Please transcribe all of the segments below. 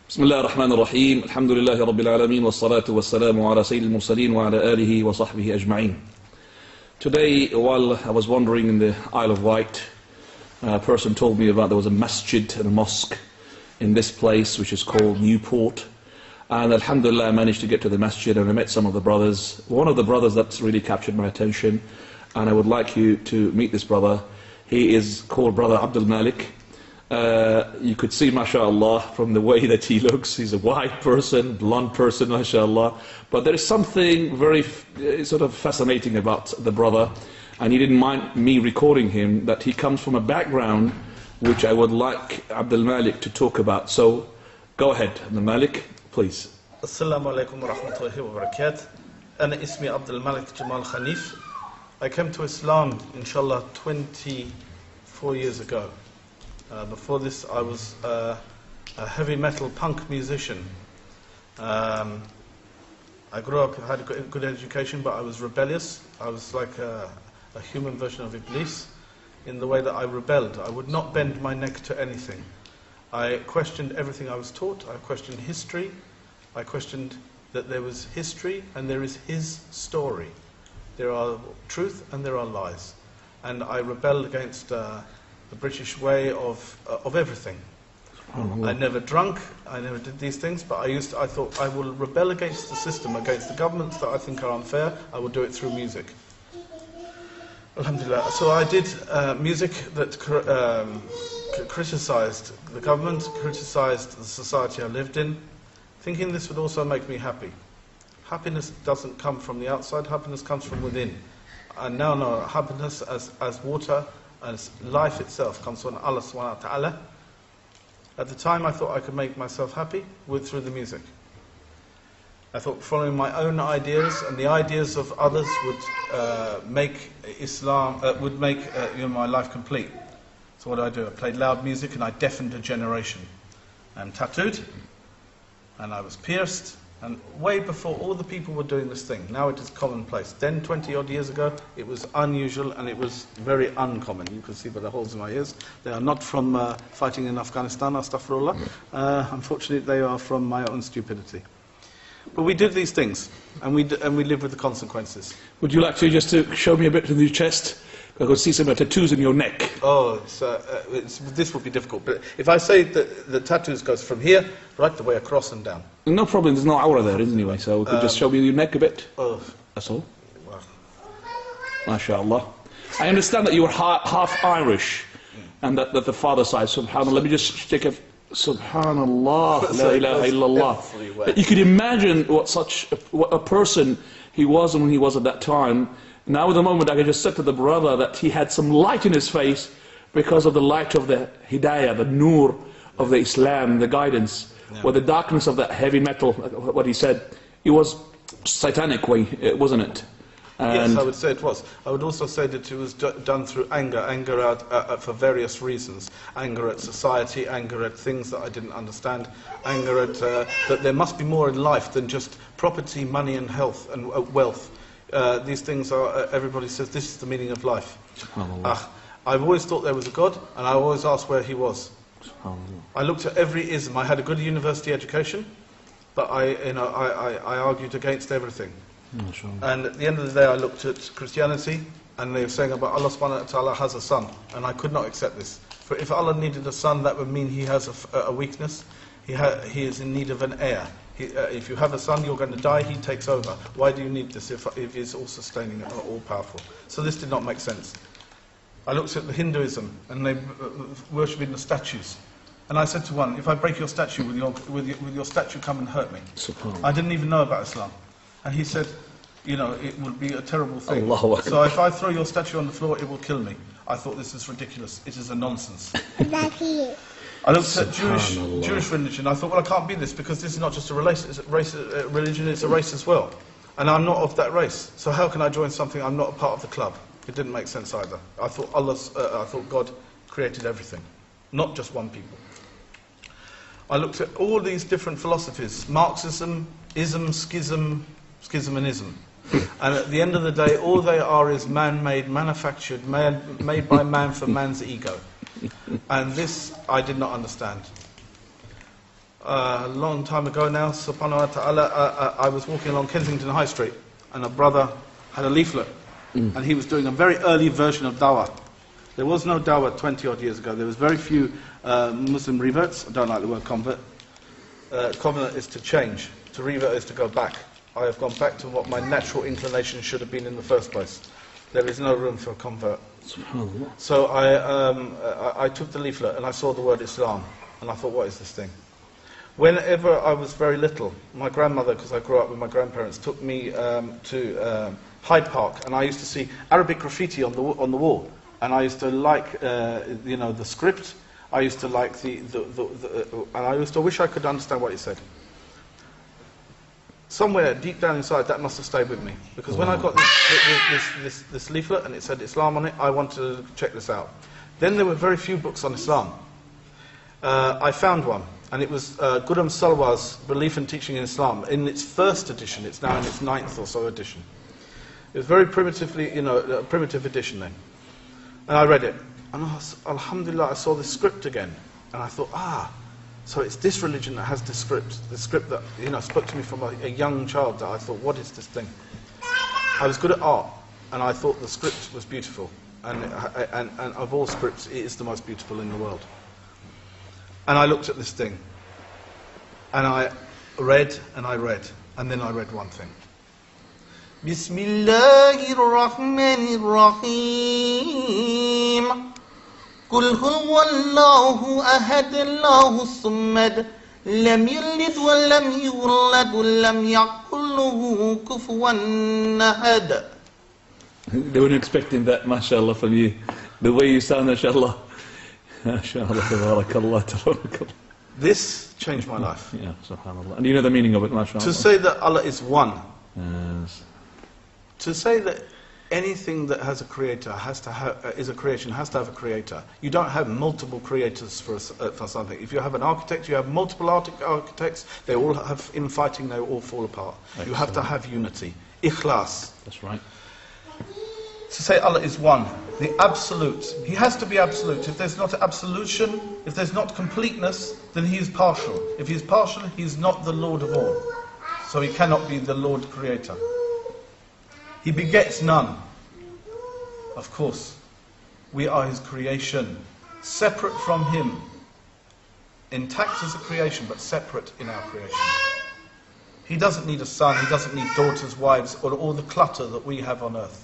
بسم الله الرحمن الرحيم الحمد لله رب العالمين والصلاة والسلام على سيد المرسلين وعلى آله وصحبه أجمعين. Today, while I was wandering in the Isle of Wight, a person told me about there was a masjid and a mosque in this place which is called Newport. And alhamdulillah, I managed to get to the masjid and I met some of the brothers. One of the brothers that's really captured my attention, and I would like you to meet this brother. He is called Brother Abdul Malik. You could see, mashallah, from the way that he looks. He's a white person, blonde person, mashallah. But there is something very sort of fascinating about the brother. And he didn't mind me recording him, that he comes from a background which I would like Abdul Malik to talk about. So, go ahead, Abdul Malik, please. Assalamu alaikum wa rahmatullahi wa barakatuh. Ana ismi Abdul Malik Jamal Khanif. I came to Islam, inshallah, 24 years ago. Before this, I was a heavy metal punk musician. I grew up, had a good education, but I was rebellious. I was like a human version of Iblis in the way that I rebelled. I would not bend my neck to anything. I questioned everything I was taught. I questioned history. I questioned that there was history and there is his story. There are truth and there are lies. And I rebelled against the British way of everything. I never drunk, I never did these things, but I thought I will rebel against the system, against the governments that I think are unfair. I will do it through music. Alhamdulillah. So I did music that criticized the government, criticized the society I lived in, thinking this would also make me happy. Happiness doesn't come from the outside, happiness comes from within. And now know happiness as water, as life itself comes from Allah subhanahu wa ta'ala. At the time I thought I could make myself happy through the music. I thought following my own ideas and the ideas of others would make Islam, would make my life complete. So what did I do? I played loud music and I deafened a generation. I'm tattooed and I was pierced, and way before all the people were doing this thing. Now it is commonplace. Then 20 odd years ago it was unusual and it was very uncommon. You can see by the holes in my ears. They are not from fighting in Afghanistan, astaghfirullah. Unfortunately they are from my own stupidity. But we did these things and we live with the consequences. Would you like to just show me a bit of your chest? I could see some tattoos in your neck. Oh, this would be difficult. But if I say that the tattoos goes from here right the way across and down. No problem, there's no aura there anyway, so you could just show me your neck a bit. Oh. That's all. Wow. MashaAllah. I understand that you were half Irish, and that the father side, subhanAllah. Let me just take a subhanAllah, la ilaha illallah. You could imagine what a person he was when he was at that time. Now at the moment I just said to the brother that he had some light in his face because of the light of the hidayah, the nur of the Islam, the guidance. Yeah. Where the darkness of that heavy metal, what he said, it was satanic way, wasn't it? And yes, I would say it was. I would also say that it was done through anger for various reasons. Anger at society, anger at things that I didn't understand, anger at that there must be more in life than just property, money and health and wealth. These things are, everybody says this is the meaning of life. I've always thought there was a God, and I always asked where he was. I looked at every ism. I had a good university education, but I argued against everything. And at the end of the day I looked at Christianity, and they were saying about Allah subhanahu wa ta'ala has a son, and I could not accept this. For if Allah needed a son, that would mean he has a weakness. He is in need of an heir. If you have a son, you're going to die, he takes over. Why do you need this if he's all sustaining and all powerful? So this did not make sense. I looked at the Hinduism, and they worshipping the statues. And I said to one, if I break your statue, with your statue come and hurt me? I didn't even know about Islam. And he said, it would be a terrible thing. So if I throw your statue on the floor, it will kill me. I thought this is ridiculous. It is a nonsense. I looked at Jewish religion. I thought, well, I can't be this because this is not just a religion, it's a race as well. And I'm not of that race. So how can I join something I'm not a part of the club? It didn't make sense either. I thought God created everything, not just one people. I looked at all these different philosophies: Marxism, ism, schism and ism. And at the end of the day, all they are is man-made, manufactured, made by man for man's ego. And this I did not understand. A long time ago now, subhanahu wa ta'ala, I was walking along Kensington High Street and a brother had a leaflet and he was doing a very early version of dawah. There was no dawah 20 odd years ago. There was very few Muslim reverts. I don't like the word convert. Convert is to change. To revert is to go back. I have gone back to what my natural inclination should have been in the first place. There is no room for a convert. So I took the leaflet and I saw the word Islam and I thought, what is this thing? Whenever I was very little, my grandmother, because I grew up with my grandparents, took me to Hyde Park, and I used to see Arabic graffiti on the wall, and I used to like the script. I used to like and I used to wish I could understand what it said. Somewhere deep down inside, that must have stayed with me, because when I got this leaflet and it said Islam on it, I wanted to check this out. Then there were very few books on Islam. I found one. And it was Ghulam Salwar's Belief and Teaching in Islam. In its first edition, it's now in its 9th or so edition. It was very primitively, a primitive edition then. And I read it. And alhamdulillah, I saw the script again. And I thought, so it's this religion that has the script that, spoke to me from a young child, that I thought, what is this thing? I was good at art, and I thought the script was beautiful. And of all scripts, it is the most beautiful in the world. And I looked at this thing, and I read, and then I read one thing. Bismillahir Rahmanir Rahim. Qul huwallahu ahad, Allahus samad, lam yalid wa lam yulad wa lam yakul lahu kufuwan ahad. They weren't expecting that, mashallah, from you. The way you sound, mashallah. This changed my life. Yeah, subhanallah. And you know the meaning of it, mashallah. To say that Allah is one. Yes. To say that anything that has a creator is a creation has to have a creator. You don't have multiple creators for something. If you have an architect, you have multiple architects. They all have infighting. They all fall apart. Excellent. You have to have unity. Ikhlas. That's right. To say Allah is one, the absolute. He has to be absolute. If there's not absolution, if there's not completeness, then he is partial. If he is partial, he is not the Lord of all. So he cannot be the Lord Creator. He begets none. Of course, we are his creation, separate from him. Intact as a creation, but separate in our creation. He doesn't need a son, he doesn't need daughters, wives, or all the clutter that we have on earth.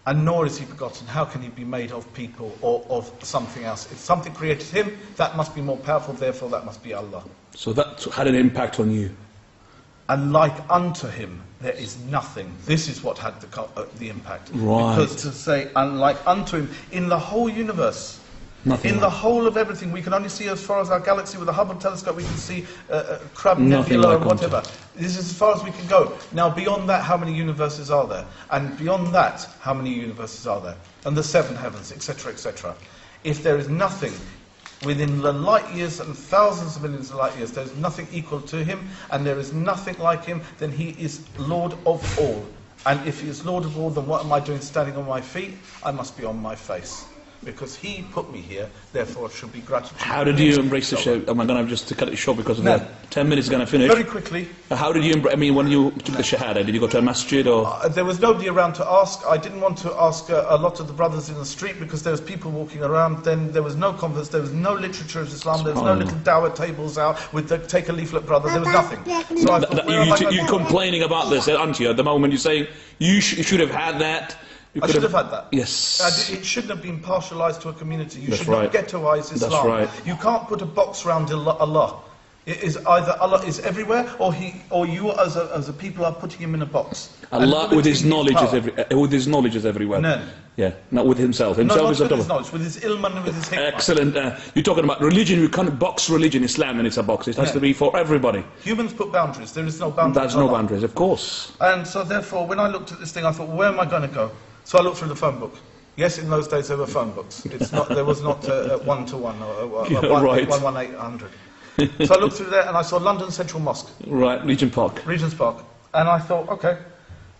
And nor is he begotten. How can he be made of people or of something else? If something created him, that must be more powerful, therefore that must be Allah. So that had an impact on you. And like unto him, there is nothing. This is what had the impact. Right. Because to say, unlike unto him, in the whole universe, nothing in the whole of everything, we can only see as far as our galaxy. With the Hubble telescope, we can see Crab Nebula or whatever. This is as far as we can go. Now, beyond that, how many universes are there? And beyond that, how many universes are there? And the seven heavens, etc., etc. If there is nothing within the light years and thousands of millions of light years, there is nothing equal to him, and there is nothing like him, then he is Lord of all. And if he is Lord of all, then what am I doing standing on my feet? I must be on my face. Because he put me here, therefore it should be gratitude. How did you embrace the show? Am I going to have just to cut it short because of the 10 minutes going to finish? Very quickly. How did you when you took the shahada, did you go to a masjid or? There was nobody around to ask. I didn't want to ask a lot of the brothers in the street because there was people walking around. Then there was no conference, there was no literature of Islam, there was no little dawah tables out with the take a leaflet brother, there was nothing. So I thought, you're complaining about this, aren't you, at the moment? You're saying you should have had that. I should have had that. Yes. It shouldn't have been partialised to a community. You should not ghettoise Islam. That's right. You can't put a box around Allah. It is either Allah is everywhere, or you as a people are putting him in a box. Allah with his knowledge is everywhere. No. Yeah, not with himself. No, not is with his knowledge, with his ilm and with his hikmah. Excellent. You're talking about religion. You can't box religion, Islam, and it's a box. It has to be for everybody. Humans put boundaries. There is no boundaries. There's no boundaries, of course. And so therefore, when I looked at this thing, I thought, where am I going to go? So I looked through the phone book. Yes, in those days there were phone books. There was not 1-to-1 or 11800. So I looked through there and I saw London Central Mosque. Right, Regent's Park. And I thought, okay,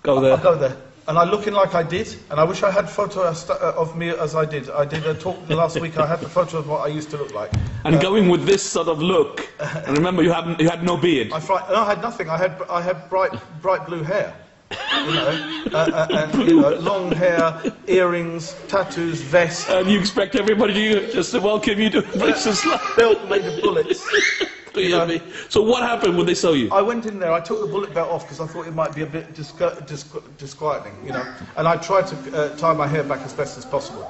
go there. I'll go there. And I looking like I did, and I wish I had a photo of me as I did. I did a talk last week. I had the photo of what I used to look like. And going with this sort of look, and remember you had no beard. No, I had nothing. I had bright blue hair, you know, and long hair, earrings, tattoos, vest. And you expect everybody just to welcome you to embrace Islam. Belt made of bullets. You know. So what happened when they saw you? I went in there, I took the bullet belt off because I thought it might be a bit disquieting, you know. And I tried to tie my hair back as best as possible.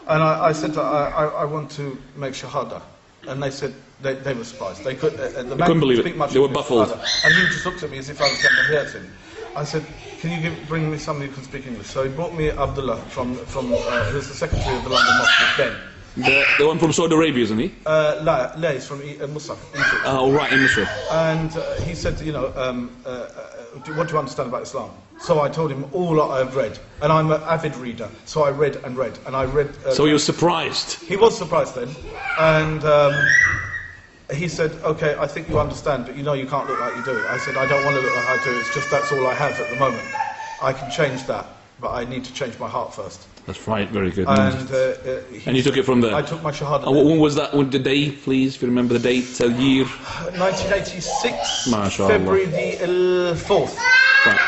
And I said, I want to make shahada. And they said, they were surprised. They couldn't believe it. They were baffled. And he just looked at me as if I was going to hurt him. I said, can you bring me somebody who can speak English? So he brought me Abdullah from who was the secretary of the London Mosque with Ben. The one from Saudi Arabia, isn't he? La, he's from Musaf, Egypt. Oh, right, in Misr. And he said, you know, what do you understand about Islam? So I told him all that I've read. And I'm an avid reader, so I read and read. And I read... so he was surprised? He was surprised then. And he said, okay, I think you understand, but you know you can't look like you do. I said, I don't want to look like I do, it's just that's all I have at the moment. I can change that, but I need to change my heart first. That's right, very good. And you took it from there? I took my shahada. And when was that? The day, please, if you remember the date, year? 1986, MashaAllah. February the 4th. Right.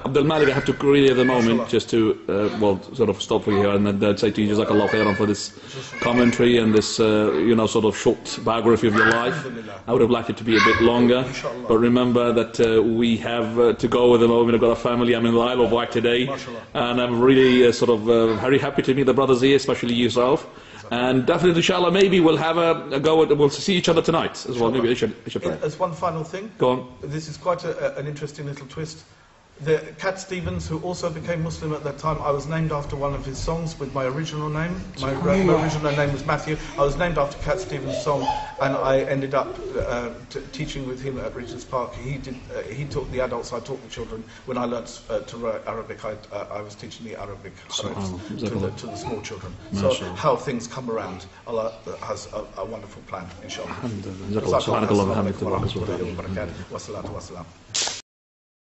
Abdul Malik, I have to really at the moment just to, well, sort of stop for you here and then say to you, Jazakallah khairan for this commentary and this, you know, sort of short biography of your life. I would have liked it to be a bit longer, but remember that we have to go at the moment. I've got a family. I'm in the Isle of Wight today, and I'm really sort of very happy to meet the brothers here, especially yourself. And definitely, inshallah, maybe we'll have a go at, we'll see each other tonight as well. Maybe I should pray. As one final thing. Go on. This is quite an interesting little twist. The Cat Stevens, who also became Muslim at that time, I was named after one of his songs with my original name. My original name was Matthew. I was named after Cat Stevens' song, and I ended up teaching with him at Regent's Park. He taught the adults, I taught the children. When I learnt to write Arabic, I was teaching the Arabic to the small children. So how things come around, Allah has a wonderful plan, inshallah. Alhamdulillah.